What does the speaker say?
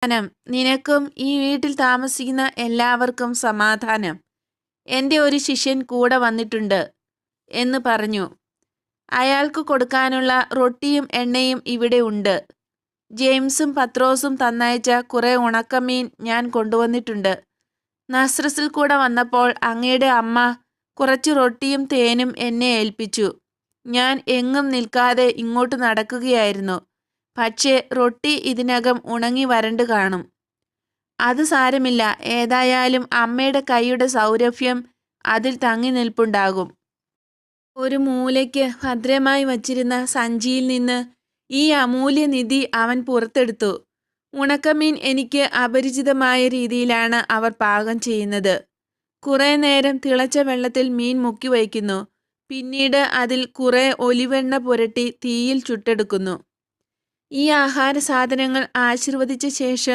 സമാധാനം. നിനക്കും ഈ വീട്ടിൽ താമസിക്കുന്ന എല്ലാവർക്കും സമാധാനം. എൻ്റെ ഒരു ശിഷ്യൻ കൂടെ വന്നിട്ടുണ്ട് എന്ന് പറഞ്ഞു. അയാൾക്ക് കൊടുക്കാനുള്ള റൊട്ടിയും എണ്ണയും ഇവിടെ ഉണ്ട്. ജെയിംസും പത്രോസും തന്നയച്ച കുറെ ഉണക്കമീൻ ഞാൻ കൊണ്ടുവന്നിട്ടുണ്ട്. നസ്രസിൽ കൂടെ വന്നപ്പോൾ അങ്ങയുടെ അമ്മ കുറച്ച് റൊട്ടിയും തേനും എന്നെ ഏൽപ്പിച്ചു. ഞാൻ എങ്ങും നിൽക്കാതെ ഇങ്ങോട്ട് നടക്കുകയായിരുന്നു. പക്ഷേ റൊട്ടി ഇതിനകം ഉണങ്ങി വരണ്ട് കാണും. അത് സാരമില്ല, ഏതായാലും അമ്മയുടെ കൈയുടെ സൗരഭ്യം അതിൽ തങ്ങി നിൽപ്പുണ്ടാകും. ഒരു മൂലയ്ക്ക് ഭദ്രമായി വച്ചിരുന്ന സഞ്ചിയിൽ നിന്ന് ഈ അമൂല്യനിധി അവൻ പുറത്തെടുത്തു. ഉണക്കമീൻ എനിക്ക് അപരിചിതമായ രീതിയിലാണ് അവർ പാകം ചെയ്യുന്നത്. കുറേ നേരം തിളച്ച വെള്ളത്തിൽ മീൻ മുക്കി വയ്ക്കുന്നു. പിന്നീട് അതിൽ കുറെ ഒലിവെണ്ണ പുരട്ടി തീയിൽ ചുട്ടെടുക്കുന്നു. ഈ ആഹാര സാധനങ്ങൾ ആശീർവദിച്ച ശേഷം